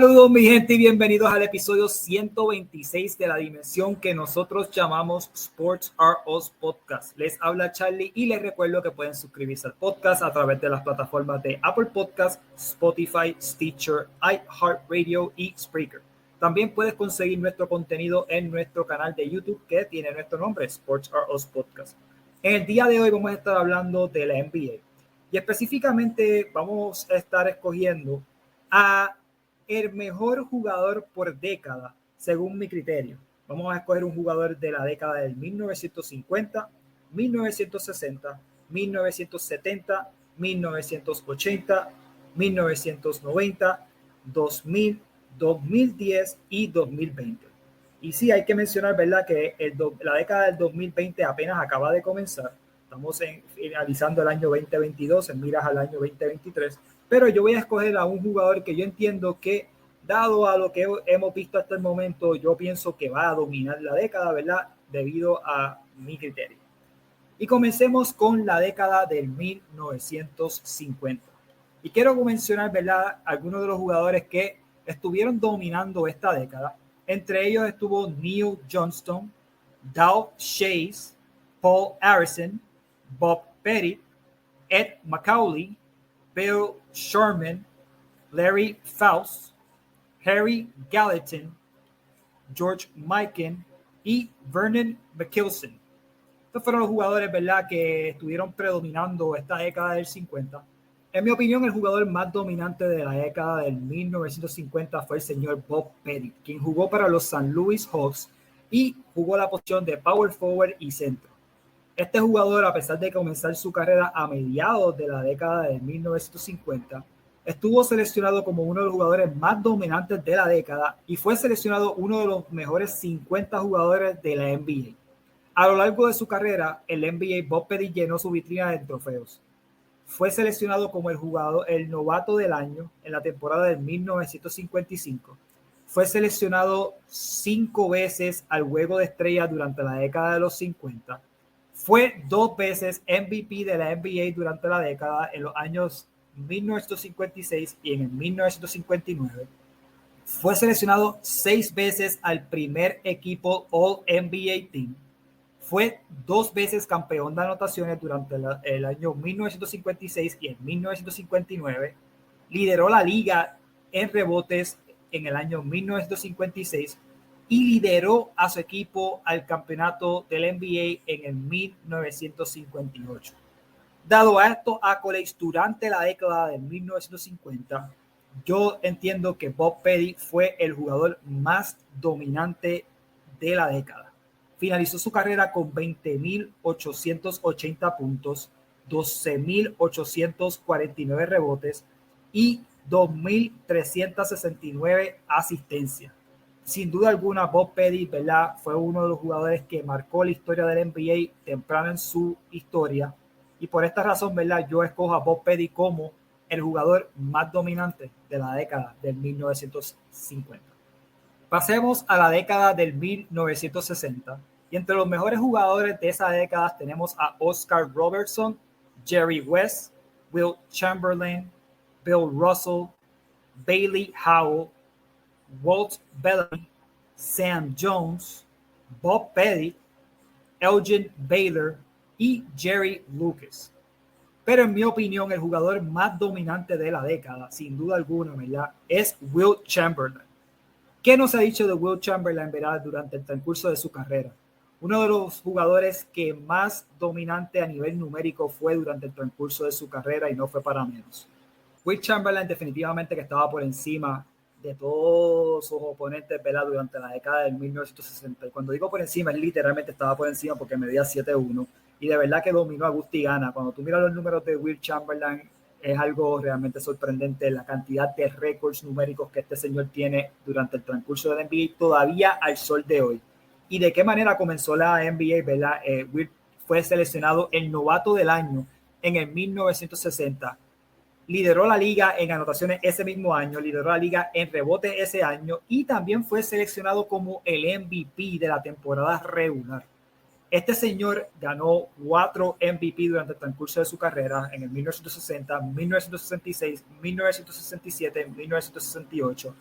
Saludos mi gente y bienvenidos al episodio 126 de la dimensión que nosotros llamamos Sports Are Us Podcast. Les habla Charlie y les recuerdo que pueden suscribirse al podcast a través de las plataformas de Apple Podcasts, Spotify, Stitcher, iHeartRadio y Spreaker. También puedes conseguir nuestro contenido en nuestro canal de YouTube que tiene nuestro nombre, Sports Are Us Podcast. En el día de hoy vamos a estar hablando de la NBA y específicamente vamos a estar escogiendo a el mejor jugador por década, según mi criterio. Vamos a escoger un jugador de la década del 1950, 1960, 1970, 1980, 1990, 2000, 2010 y 2020. Y sí, hay que mencionar, ¿verdad?, que la década del 2020 apenas acaba de comenzar. Estamos finalizando el año 2022, en miras al año 2023. Pero yo voy a escoger a un jugador que yo entiendo que, dado a lo que hemos visto hasta el momento, yo pienso que va a dominar la década, ¿verdad?, debido a mi criterio. Y comencemos con la década del 1950. Y quiero mencionar, ¿verdad?, algunos de los jugadores que estuvieron dominando esta década. Entre ellos estuvo Neil Johnston, Dow Chase, Paul Harrison, Bob Pettit, Ed Macaulay, Bill Sherman, Larry Faust, Harry Gallatin, George Mikan y Vernon McKelson. Estos fueron los jugadores, ¿verdad?, que estuvieron predominando esta década del 50. En mi opinión, el jugador más dominante de la década del 1950 fue el señor Bob Pettit, quien jugó para los St. Louis Hawks y jugó la posición de power forward y centro. Este jugador, a pesar de comenzar su carrera a mediados de la década de 1950, estuvo seleccionado como uno de los jugadores más dominantes de la década y fue seleccionado uno de los mejores 50 jugadores de la NBA. A lo largo de su carrera, el NBA Bob Pettit llenó su vitrina de trofeos. Fue seleccionado como el novato del año en la temporada de 1955. Fue seleccionado 5 veces al Juego de Estrellas durante la década de los 50. Fue 2 veces MVP de la NBA durante la década en los años 1956 y en el 1959. Fue seleccionado 6 veces al primer equipo All-NBA Team. Fue 2 veces campeón de anotaciones durante el año 1956 y en 1959. Lideró la liga en rebotes en el año 1956 y lideró a su equipo al campeonato del NBA en el 1958. Dado a estos accolades durante la década de 1950, yo entiendo que Bob Pettit fue el jugador más dominante de la década. Finalizó su carrera con 20.880 puntos, 12.849 rebotes y 2.369 asistencias. Sin duda alguna, Bob Pettit, ¿verdad?, fue uno de los jugadores que marcó la historia del NBA temprano en su historia. Y por esta razón, ¿verdad?, yo escojo a Bob Pettit como el jugador más dominante de la década del 1950. Pasemos a la década del 1960. Y entre los mejores jugadores de esa década tenemos a Oscar Robertson, Jerry West, Wilt Chamberlain, Bill Russell, Bailey Howell, Walt Bellamy, Sam Jones, Bob Pettit, Elgin Baylor y Jerry Lucas. Pero en mi opinión, el jugador más dominante de la década, sin duda alguna, ¿verdad?, es Wilt Chamberlain. ¿Qué nos ha dicho de Wilt Chamberlain, ¿verdad?, durante el transcurso de su carrera? Uno de los jugadores que más dominante a nivel numérico fue durante el transcurso de su carrera y no fue para menos. Wilt Chamberlain definitivamente que estaba por encima de todos sus oponentes, ¿verdad?, durante la década del 1960. Y cuando digo por encima, él literalmente estaba por encima porque medía 7'1". Y de verdad que dominó a gusto y gana. Cuando tú miras los números de Wilt Chamberlain, es algo realmente sorprendente la cantidad de récords numéricos que este señor tiene durante el transcurso de la NBA todavía al sol de hoy. Y de qué manera comenzó la NBA, ¿verdad? Wilt fue seleccionado el novato del año en el 1960. Lideró la liga en anotaciones ese mismo año, lideró la liga en rebotes ese año y también fue seleccionado como el MVP de la temporada regular. Este señor ganó 4 MVP durante el transcurso de su carrera en el 1960, 1966, 1967, 1968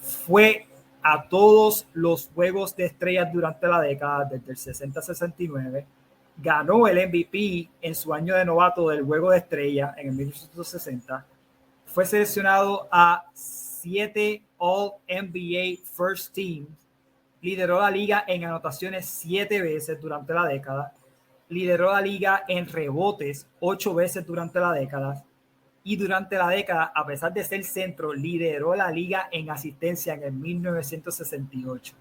fue a todos los juegos de estrellas durante la década, desde el 60 al 69, ganó el MVP en su año de novato del juego de estrella en el 1960, fue seleccionado a 7 All-NBA First Teams, lideró la liga en anotaciones 7 veces durante la década, lideró la liga en rebotes 8 veces durante la década, y durante la década, a pesar de ser centro, lideró la liga en asistencia en el 1968.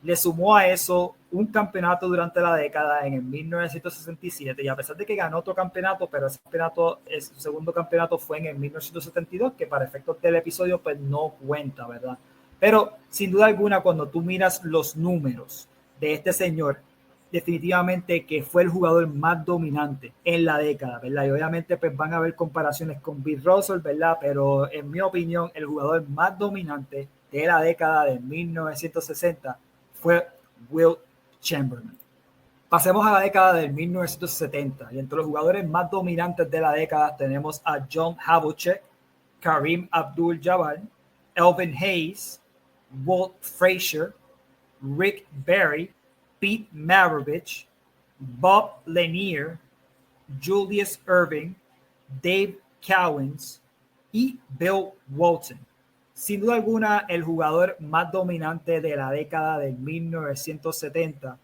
Le sumó a eso un campeonato durante la década en el 1967, y a pesar de que ganó otro campeonato, pero ese campeonato, su segundo campeonato fue en el 1972, que para efectos del episodio pues no cuenta, ¿verdad? Pero sin duda alguna, cuando tú miras los números de este señor, definitivamente que fue el jugador más dominante en la década, ¿verdad? Y obviamente pues van a haber comparaciones con Bill Russell, ¿verdad? Pero en mi opinión, el jugador más dominante de la década de 1960 fue Wilt Chamberlain. Pasemos a la década del 1970, y entre los jugadores más dominantes de la década tenemos a John Havlicek, Kareem Abdul-Jabbar, Elvin Hayes, Walt Frazier, Rick Barry, Pete Maravich, Bob Lanier, Julius Erving, Dave Cowens y Bill Walton. Sin duda alguna, el jugador más dominante de la década de 1970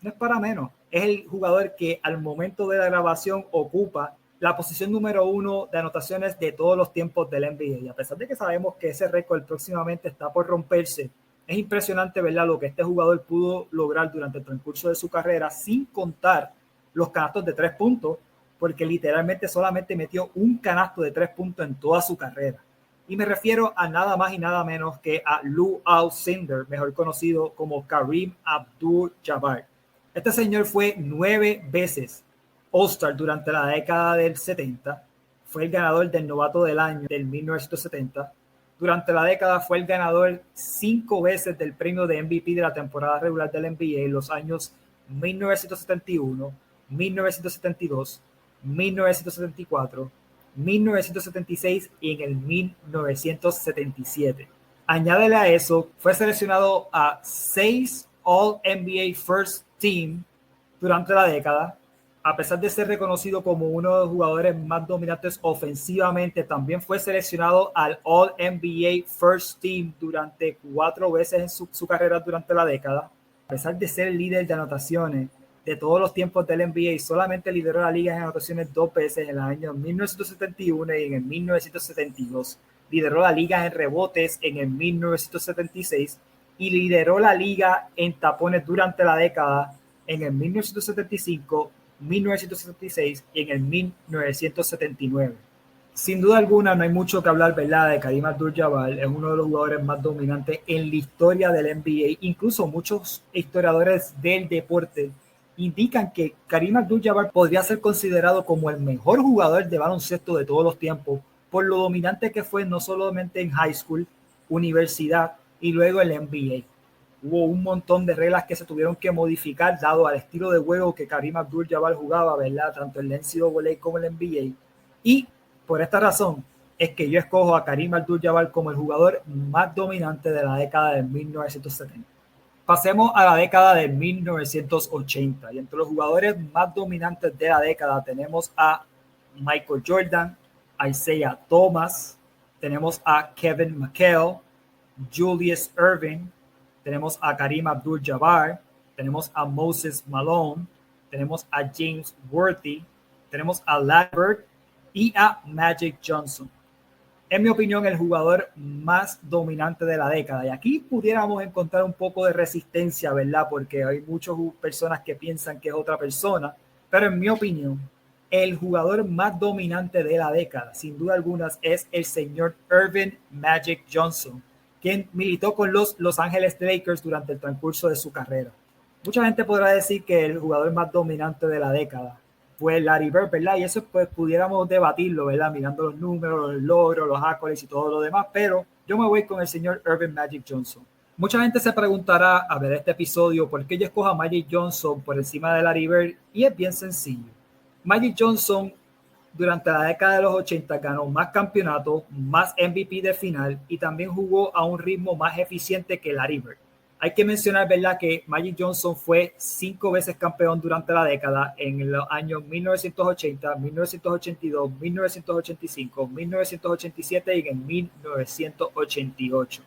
no es para menos. Es el jugador que al momento de la grabación ocupa la posición número 1 de anotaciones de todos los tiempos del NBA. Y a pesar de que sabemos que ese récord próximamente está por romperse, es impresionante, ¿verdad?, lo que este jugador pudo lograr durante el transcurso de su carrera, sin contar los canastos de 3 puntos, porque literalmente solamente metió un canasto de 3 puntos en toda su carrera. Y me refiero a nada más y nada menos que a Lou Alcindor, mejor conocido como Kareem Abdul-Jabbar. Este señor fue 9 veces All-Star durante la década del 70, fue el ganador del novato del año del 1970. Durante la década fue el ganador 5 veces del premio de MVP de la temporada regular del NBA en los años 1971, 1972, 1974, 1976 y en el 1977. Añádele a eso, fue seleccionado a 6 All-NBA First Team durante la década. A pesar de ser reconocido como uno de los jugadores más dominantes ofensivamente, también fue seleccionado al All-NBA First Team durante 4 veces en su carrera durante la década. A pesar de ser el líder de anotaciones de todos los tiempos del NBA, solamente lideró la liga en anotaciones 2 veces en el año 1971 y en el 1972. Lideró la liga en rebotes en el 1976 y lideró la liga en tapones durante la década en el 1975, 1976 y en el 1979. Sin duda alguna no hay mucho que hablar, ¿verdad?, de Kareem Abdul-Jabbar. Es uno de los jugadores más dominantes en la historia del NBA. Incluso muchos historiadores del deporte indican que Kareem Abdul-Jabbar podría ser considerado como el mejor jugador de baloncesto de todos los tiempos por lo dominante que fue no solamente en high school, universidad y luego el NBA. Hubo un montón de reglas que se tuvieron que modificar dado al estilo de juego que Kareem Abdul-Jabbar jugaba, ¿verdad?, tanto en el NCAA como en el NBA. Y por esta razón es que yo escojo a Kareem Abdul-Jabbar como el jugador más dominante de la década de 1970. Pasemos a la década de 1980 y entre los jugadores más dominantes de la década tenemos a Michael Jordan, Isaiah Thomas, tenemos a Kevin McHale, Julius Erving, tenemos a Kareem Abdul-Jabbar, tenemos a Moses Malone, tenemos a James Worthy, tenemos a Larry Bird y a Magic Johnson. En mi opinión, el jugador más dominante de la década. Y aquí pudiéramos encontrar un poco de resistencia, ¿verdad? Porque hay muchas personas que piensan que es otra persona. Pero en mi opinión, el jugador más dominante de la década, sin duda alguna, es el señor Earvin Magic Johnson, quien militó con los Los Ángeles Lakers durante el transcurso de su carrera. Mucha gente podrá decir que el jugador más dominante de la década fue Larry Bird, ¿verdad? Y eso pues pudiéramos debatirlo, ¿verdad? Mirando los números, los logros, los accolades y todo lo demás, pero yo me voy con el señor Earvin Magic Johnson. Mucha gente se preguntará a ver este episodio por qué yo escojo a Magic Johnson por encima de Larry Bird, y es bien sencillo. Magic Johnson durante la década de los 80 ganó más campeonatos, más MVP de final y también jugó a un ritmo más eficiente que Larry Bird. Hay que mencionar, ¿verdad?, que Magic Johnson fue 5 veces campeón durante la década en los años 1980, 1982, 1985, 1987 y en 1988.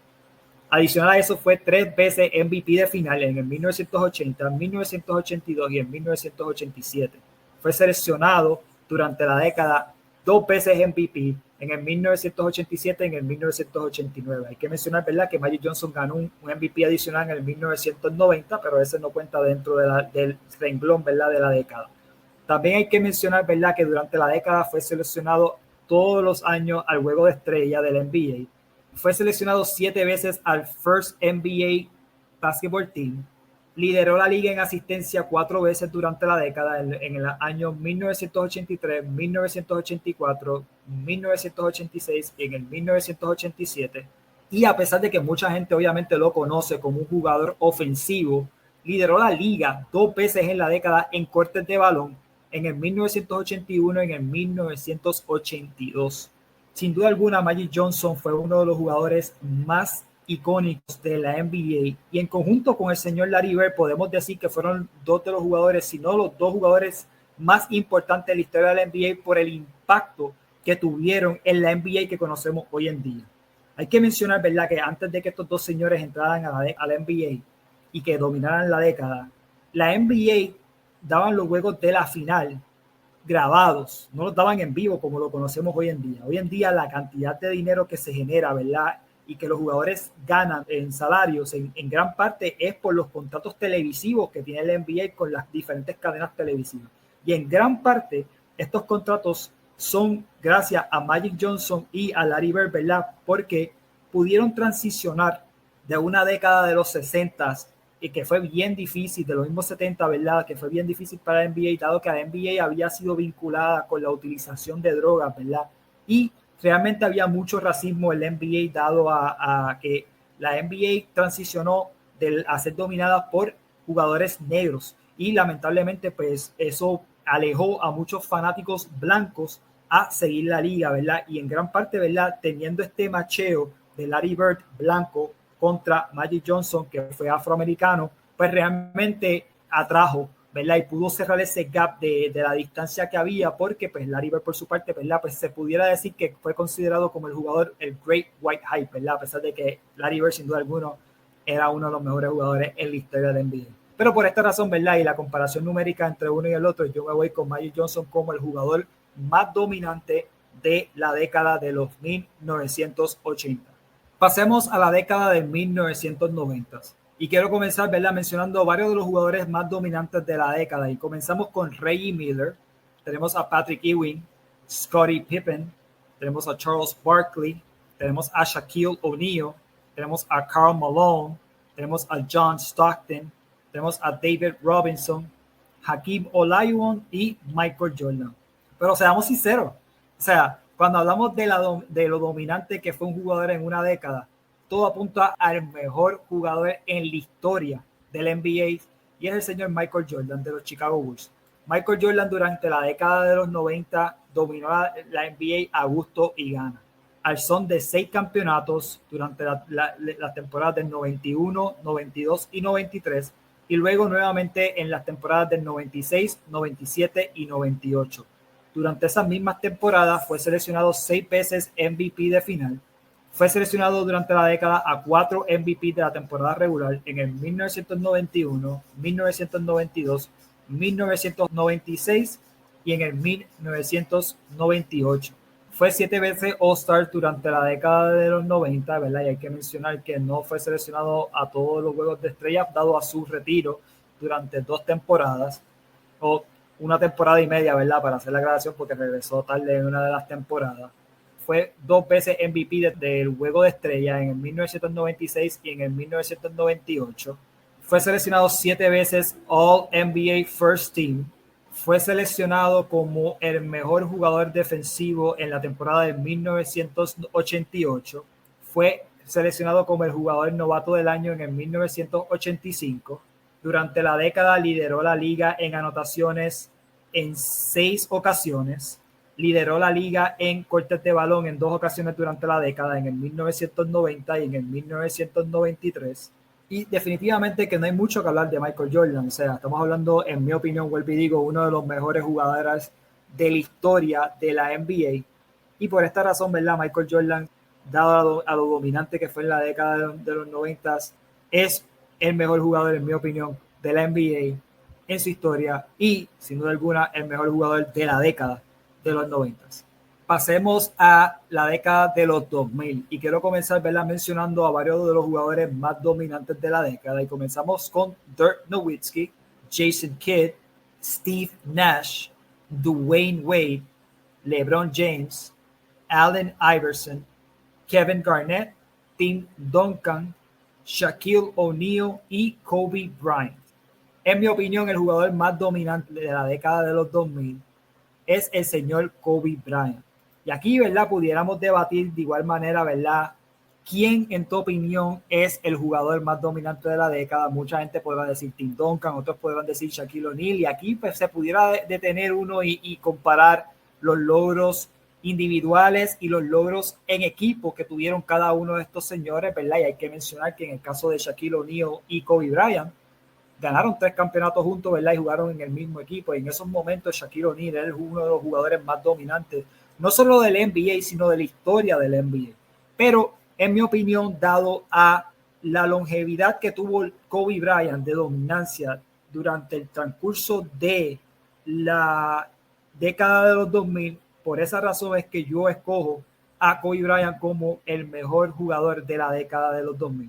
Adicional a eso, fue 3 veces MVP de final en el 1980, 1982 y en 1987. Fue seleccionado durante la década 2 veces MVP en el 1987 y en el 1989. Hay que mencionar, ¿verdad?, que Magic Johnson ganó un MVP adicional en el 1990, pero ese no cuenta dentro del renglón, ¿verdad?, de la década. También hay que mencionar, ¿verdad?, que durante la década fue seleccionado todos los años al Juego de Estrella del NBA. Fue seleccionado 7 veces al First NBA Basketball Team. Lideró la liga en asistencia 4 veces durante la década, en el año 1983, 1984, 1986 y en el 1987. Y a pesar de que mucha gente obviamente lo conoce como un jugador ofensivo, lideró la liga 2 veces en la década en cortes de balón, en el 1981 y en el 1982. Sin duda alguna, Magic Johnson fue uno de los jugadores más icónicos de la NBA y en conjunto con el señor Larry Bird podemos decir que fueron 2 de los jugadores, si no los 2 jugadores más importantes de la historia de la NBA por el impacto que tuvieron en la NBA que conocemos hoy en día. Hay que mencionar, ¿verdad?, que antes de que estos 2 señores entraran a la NBA y que dominaran la década, la NBA daban los juegos de la final grabados, no los daban en vivo como lo conocemos hoy en día. Hoy en día la cantidad de dinero que se genera, ¿verdad?, y que los jugadores ganan en salarios en gran parte es por los contratos televisivos que tiene la NBA con las diferentes cadenas televisivas. Y en gran parte estos contratos son gracias a Magic Johnson y a Larry Bird, ¿verdad?, porque pudieron transicionar de una década de los 60 y que fue bien difícil, de los mismos 70, ¿verdad?, que fue bien difícil para la NBA, dado que la NBA había sido vinculada con la utilización de drogas, ¿verdad? Y realmente había mucho racismo en la NBA, dado a que la NBA transicionó a ser dominada por jugadores negros y lamentablemente pues eso alejó a muchos fanáticos blancos a seguir la liga, ¿verdad? Y en gran parte, ¿verdad?, teniendo este macheo de Larry Bird blanco contra Magic Johnson, que fue afroamericano, pues realmente atrajo, ¿verdad?, y pudo cerrar ese gap de la distancia que había, porque pues Larry Bird por su parte, ¿verdad?, pues se pudiera decir que fue considerado como el jugador, el Great White Hype, ¿verdad?, a pesar de que Larry Bird sin duda alguna era uno de los mejores jugadores en la historia de NBA. Pero por esta razón, ¿verdad?, y la comparación numérica entre uno y el otro, yo me voy con Magic Johnson como el jugador más dominante de la década de los 1980. Pasemos a la década de 1990 y quiero comenzar, ¿verdad?, mencionando varios de los jugadores más dominantes de la década y comenzamos con Reggie Miller, tenemos a Patrick Ewing, Scottie Pippen, tenemos a Charles Barkley, tenemos a Shaquille O'Neal, tenemos a Karl Malone, tenemos a John Stockton, tenemos a David Robinson, Hakeem Olajuwon y Michael Jordan. Pero seamos sinceros, o sea, cuando hablamos de lo dominante que fue un jugador en una década, todo apunta al mejor jugador en la historia del NBA y es el señor Michael Jordan de los Chicago Bulls. Michael Jordan durante la década de los 90 dominó la NBA a gusto y gana. Al son de 6 campeonatos durante la temporada del 91, 92 y 93 y luego nuevamente en las temporadas del 96, 97 y 98. Durante esas mismas temporadas fue seleccionado 6 veces MVP de final. Fue seleccionado durante la década a 4 MVP de la temporada regular en el 1991, 1992, 1996 y en el 1998. Fue 7 veces All-Star durante la década de los 90, ¿verdad? Y hay que mencionar que no fue seleccionado a todos los juegos de estrella, dado a su retiro durante 2 temporadas, o una temporada y media, ¿verdad?, para hacer la grabación, porque regresó tarde en una de las temporadas. Fue 2 veces MVP del juego de estrella en el 1996 y en el 1998. Fue seleccionado 7 veces All NBA First Team. Fue seleccionado como el mejor jugador defensivo en la temporada de 1988. Fue seleccionado como el jugador novato del año en el 1985. Durante la década lideró la liga en anotaciones en 6 ocasiones. lideró la liga en cortes de balón en 2 ocasiones durante la década, en el 1990 y en el 1993. Y definitivamente que no hay mucho que hablar de Michael Jordan. O sea, estamos hablando, en mi opinión, vuelvo y digo, uno de los mejores jugadores de la historia de la NBA. Y por esta razón, ¿verdad? Michael Jordan, dado a lo dominante que fue en la década de los 90, es el mejor jugador, en mi opinión, de la NBA en su historia y, sin duda alguna, el mejor jugador de la década de los 90. Pasemos a la década de los 2000 y quiero comenzar, ¿verdad?, mencionando a varios de los jugadores más dominantes de la década y comenzamos con Dirk Nowitzki, Jason Kidd, Steve Nash, Dwayne Wade, LeBron James, Allen Iverson, Kevin Garnett, Tim Duncan, Shaquille O'Neal y Kobe Bryant. En mi opinión, el jugador más dominante de la década de los 2000 es el señor Kobe Bryant. Y aquí, ¿verdad?, pudiéramos debatir de igual manera, ¿verdad?, quién en tu opinión es el jugador más dominante de la década. Mucha gente podrá decir Tim Duncan, otros podrán decir Shaquille O'Neal, y aquí pues se pudiera detener uno y comparar los logros individuales y los logros en equipo que tuvieron cada uno de estos señores, ¿verdad? Y hay que mencionar que en el caso de Shaquille O'Neal y Kobe Bryant, ganaron 3 campeonatos juntos, ¿verdad? Y jugaron en el mismo equipo. Y en esos momentos Shaquille O'Neal es uno de los jugadores más dominantes, no solo del NBA, sino de la historia del NBA. Pero, en mi opinión, dado a la longevidad que tuvo Kobe Bryant de dominancia durante el transcurso de la década de los 2000, por esa razón es que yo escojo a Kobe Bryant como el mejor jugador de la década de los 2000.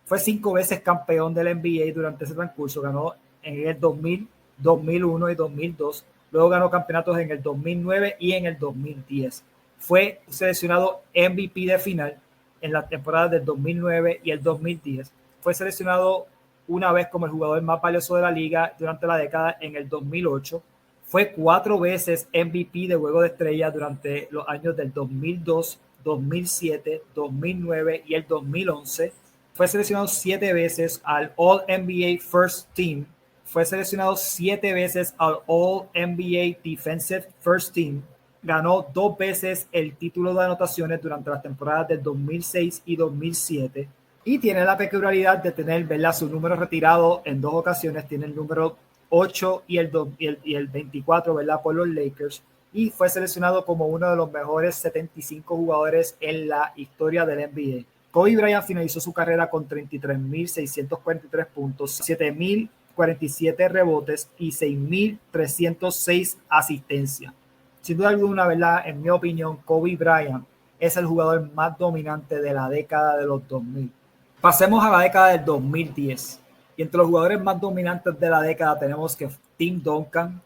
Fue 5 veces campeón del NBA durante ese transcurso. Ganó en el 2000, 2001 y 2002. Luego ganó campeonatos en el 2009 y en el 2010. Fue seleccionado MVP de final en las temporadas del 2009 y el 2010. Fue seleccionado una vez como el jugador más valioso de la liga durante la década en el 2008. Fue 4 veces MVP de Juego de Estrellas durante los años del 2002, 2007, 2009 y el 2011. Fue seleccionado 7 veces al All-NBA First Team. Fue seleccionado 7 veces al All-NBA Defensive First Team. Ganó 2 veces el título de anotaciones durante las temporadas del 2006 y 2007. Y tiene la peculiaridad de tener, ¿verdad?, su número retirado en 2 ocasiones. Tiene el número 8 y el 24, ¿verdad?, por los Lakers. Y fue seleccionado como uno de los mejores 75 jugadores en la historia del NBA. Kobe Bryant finalizó su carrera con 33.643 puntos, 7.047 rebotes y 6.306 asistencias. Sin duda alguna, ¿verdad?, en mi opinión, Kobe Bryant es el jugador más dominante de la década de los 2000. Pasemos a la década del 2010. Y entre los jugadores más dominantes de la década tenemos que Tim Duncan,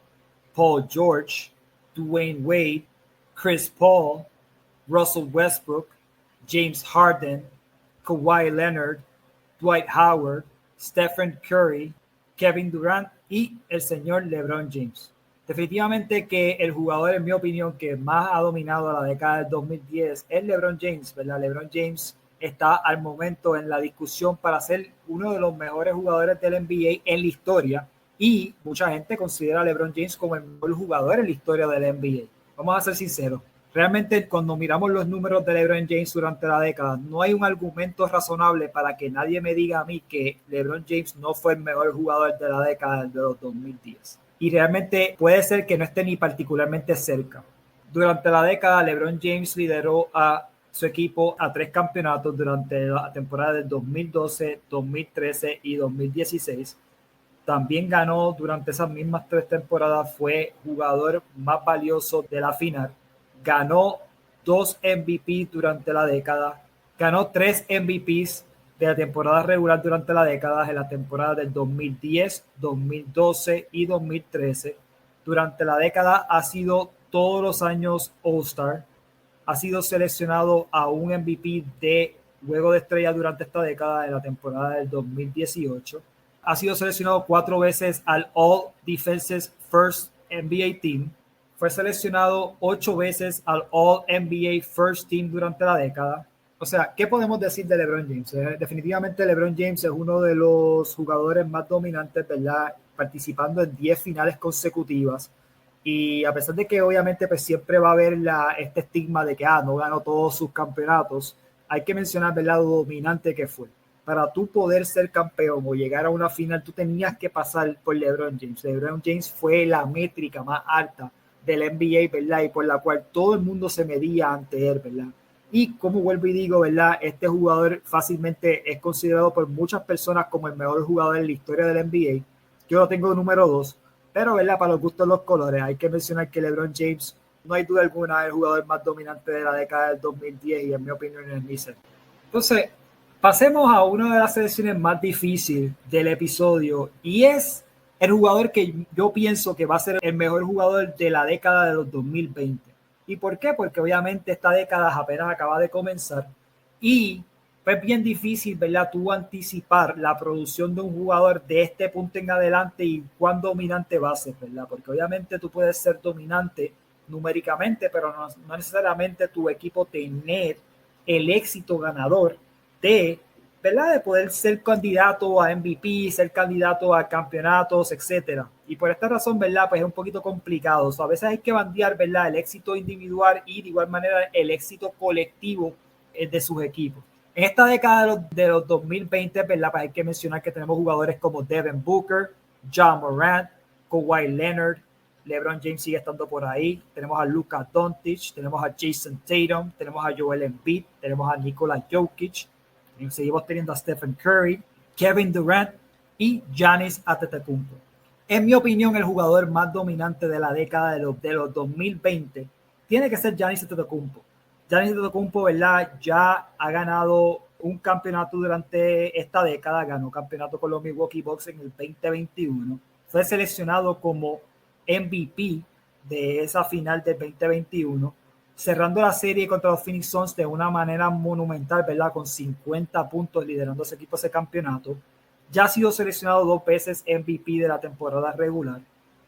Paul George, Dwayne Wade, Chris Paul, Russell Westbrook, James Harden, Kawhi Leonard, Dwight Howard, Stephen Curry, Kevin Durant y el señor LeBron James. Definitivamente que el jugador, en mi opinión, que más ha dominado la década del 2010 es LeBron James, ¿verdad? LeBron James está al momento en la discusión para ser uno de los mejores jugadores del NBA en la historia y mucha gente considera a LeBron James como el mejor jugador en la historia del NBA. Vamos a ser sinceros. Realmente, cuando miramos los números de LeBron James durante la década, no hay un argumento razonable para que nadie me diga a mí que LeBron James no fue el mejor jugador de la década de los 2010. Y realmente puede ser que no esté ni particularmente cerca. Durante la década, LeBron James lideró a su equipo a 3 campeonatos durante la temporada del 2012, 2013 y 2016. También ganó durante esas mismas 3 temporadas, fue jugador más valioso de la final. Ganó 2 MVP durante la década, ganó 3 MVPs de la temporada regular durante la década, en la temporada del 2010, 2012 y 2013. Durante la década ha sido todos los años All-Star, ha sido seleccionado a un MVP de Juego de Estrella durante esta década, en la temporada del 2018. Ha sido seleccionado 4 veces al All Defensive First NBA Team. Fue seleccionado 8 veces al All NBA First Team durante la década. O sea, ¿qué podemos decir de LeBron James? Definitivamente LeBron James es uno de los jugadores más dominantes, ¿verdad?, participando en 10 finales consecutivas. Y a pesar de que obviamente pues siempre va a haber este estigma de que no ganó todos sus campeonatos, hay que mencionar, ¿verdad?, lo dominante que fue. Para tú poder ser campeón o llegar a una final, tú tenías que pasar por LeBron James. LeBron James fue la métrica más alta del NBA, ¿verdad? Y por la cual todo el mundo se medía ante él, ¿verdad? Y como vuelvo y digo, ¿verdad? Este jugador fácilmente es considerado por muchas personas como el mejor jugador en la historia del NBA. Yo lo tengo número 2, pero, ¿verdad?, para los gustos los colores. Hay que mencionar que LeBron James, no hay duda alguna, es el jugador más dominante de la década del 2010 y en mi opinión es Nissan. Entonces, pasemos a una de las selecciones más difíciles del episodio y es el jugador que yo pienso que va a ser el mejor jugador de la década de los 2020. ¿Y por qué? Porque obviamente esta década apenas acaba de comenzar y fue bien difícil, ¿verdad?, tú anticipar la producción de un jugador de este punto en adelante y cuán dominante va a ser, ¿verdad? Porque obviamente tú puedes ser dominante numéricamente, pero no necesariamente tu equipo tener el éxito ganador de, ¿verdad?, de poder ser candidato a MVP, ser candidato a campeonatos, etcétera. Y por esta razón, ¿verdad?, pues es un poquito complicado. A veces hay que bandear, ¿verdad?, el éxito individual y de igual manera el éxito colectivo de sus equipos. En esta década de los 2020, ¿verdad?, pues hay que mencionar que tenemos jugadores como Devin Booker, Ja Morant, Kawhi Leonard, LeBron James sigue estando por ahí, tenemos a Luka Doncic, tenemos a Jason Tatum, tenemos a Joel Embiid, tenemos a Nikola Jokic, seguimos teniendo a Stephen Curry, Kevin Durant y Giannis Antetokounmpo. En mi opinión, el jugador más dominante de la década de los 2020 tiene que ser Giannis Antetokounmpo. Giannis Antetokounmpo, ¿verdad?, ya ha ganado un campeonato durante esta década, ganó campeonato con los Milwaukee Bucks en el 2021, fue seleccionado como MVP de esa final del 2021, cerrando la serie contra los Phoenix Suns de una manera monumental, ¿verdad?, con 50 puntos, liderando ese equipo ese campeonato. Ya ha sido seleccionado 2 veces MVP de la temporada regular,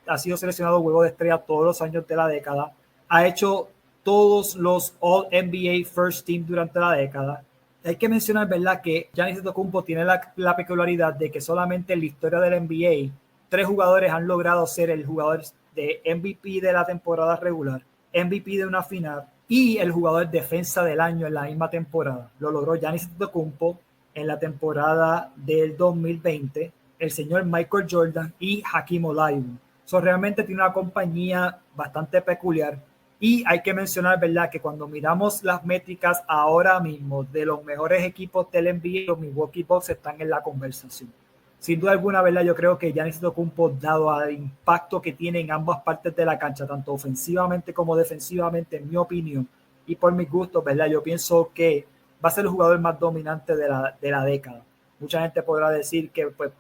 ha sido seleccionado Juego de Estrella todos los años de la década, ha hecho todos los All-NBA First Team durante la década. Hay que mencionar, ¿verdad?, que Giannis Antetokounmpo tiene la peculiaridad de que solamente en la historia del NBA 3 jugadores han logrado ser el jugador de MVP de la temporada regular, MVP de una final y el jugador defensa del año en la misma temporada. Lo logró Giannis Antetokounmpo en la temporada del 2020, el señor Michael Jordan y Hakeem Olajuwon. Realmente tiene una compañía bastante peculiar. Y hay que mencionar, ¿verdad?, que cuando miramos las métricas ahora mismo de los mejores equipos del NBA, los Milwaukee Bucks están en la conversación. Sin duda alguna, ¿verdad?, yo creo que Giannis Antetokounmpo, dado al impacto que tiene en ambas partes de la cancha, tanto ofensivamente como defensivamente, en mi opinión, y por mis gustos, ¿verdad?, yo pienso que va a ser el jugador más dominante de la década. Mucha gente podrá decir que pues,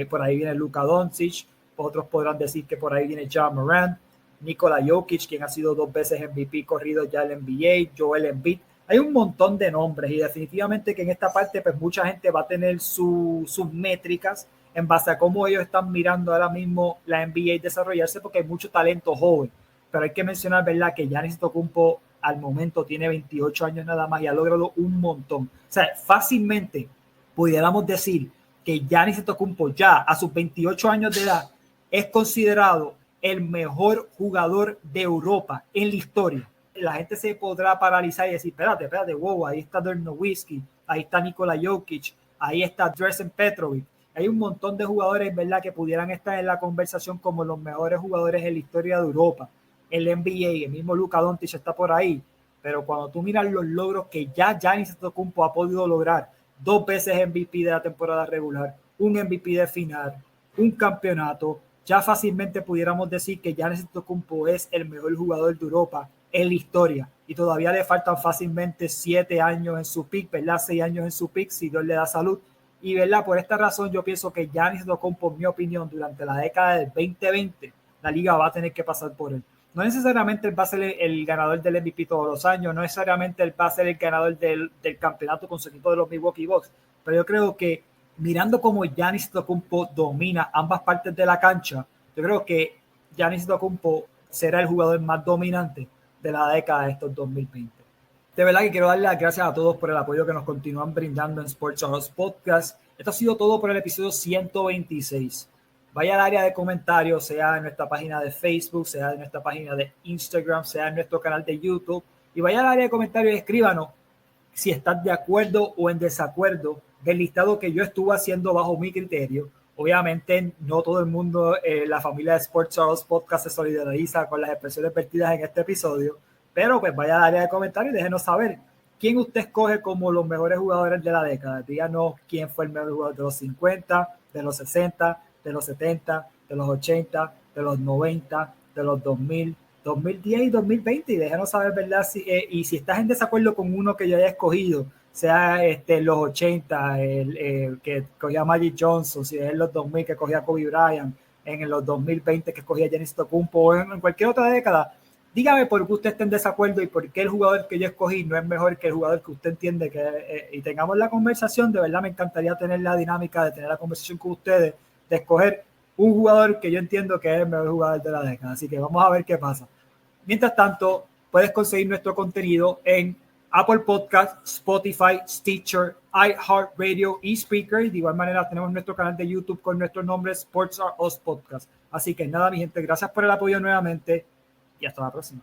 por ahí viene Luka Doncic, otros podrán decir que por ahí viene Ja Morant, Nikola Jokic, quien ha sido 2 veces MVP corrido ya en el NBA, Joel Embiid. Hay un montón de nombres y definitivamente que en esta parte pues mucha gente va a tener sus métricas en base a cómo ellos están mirando ahora mismo la NBA desarrollarse, porque hay mucho talento joven. Pero hay que mencionar, ¿verdad?, que Giannis Antetokounmpo al momento tiene 28 años nada más y ha logrado un montón. O sea, fácilmente pudiéramos decir que Giannis Antetokounmpo ya a sus 28 años de edad es considerado el mejor jugador de Europa en la historia. La gente se podrá paralizar y decir, espérate, wow, ahí está Dirk Nowitzki, ahí está Nikola Jokic, ahí está Drazen Petrovic. Hay un montón de jugadores, ¿verdad?, que pudieran estar en la conversación como los mejores jugadores en la historia de Europa. El NBA, el mismo Luka Doncic está por ahí, pero cuando tú miras los logros que ya Giannis Antetokounmpo ha podido lograr, 2 veces MVP de la temporada regular, un MVP de final, un campeonato, ya fácilmente pudiéramos decir que Giannis Antetokounmpo es el mejor jugador de Europa en la historia y todavía le faltan fácilmente 7 años en su pick, ¿verdad? 6 años en su pick si Dios le da salud. Y, ¿verdad?, por esta razón yo pienso que Giannis Antetokounmpo, en mi opinión, durante la década del 2020, la liga va a tener que pasar por él. No necesariamente él va a ser el ganador del MVP todos los años, no necesariamente él va a ser el ganador del campeonato con su equipo de los Milwaukee Bucks, pero yo creo que mirando cómo Giannis Antetokounmpo domina ambas partes de la cancha, yo creo que Giannis Antetokounmpo será el jugador más dominante de la década de estos 2020. De verdad que quiero darle las gracias a todos por el apoyo que nos continúan brindando en Sports House Podcast. Esto ha sido todo por el episodio 126. vaya al área de comentarios, sea en nuestra página de Facebook, sea en nuestra página de Instagram, sea en nuestro canal de YouTube, y vaya al área de comentarios y escríbanos si estás de acuerdo o en desacuerdo del listado que yo estuve haciendo bajo mi criterio. Obviamente no todo el mundo, la familia de Sports Charles Podcast se solidariza con las expresiones vertidas en este episodio, pero pues vaya al área de comentarios y déjenos saber quién usted escoge como los mejores jugadores de la década. Díganos quién fue el mejor jugador de los 50, de los 60, de los 70, de los 80, de los 90, de los 2000, 2010 y 2020, y déjanos saber, ¿verdad? Y si estás en desacuerdo con uno que yo haya escogido, sea los 80, que cogía Magic Johnson, si es en los 2000 que cogía Kobe Bryant, en los 2020 que cogía Giannis Antetokounmpo, o en cualquier otra década, dígame por qué usted está en desacuerdo y por qué el jugador que yo escogí no es mejor que el jugador que usted entiende que y tengamos la conversación. De verdad me encantaría tener la dinámica de tener la conversación con ustedes, de escoger un jugador que yo entiendo que es el mejor jugador de la década. Así que vamos a ver qué pasa. Mientras tanto, puedes conseguir nuestro contenido en Apple Podcast, Spotify, Stitcher, iHeartRadio y Spreaker. De igual manera, tenemos nuestro canal de YouTube con nuestro nombre Sports Are Us Podcast. Así que nada, mi gente, gracias por el apoyo nuevamente y hasta la próxima.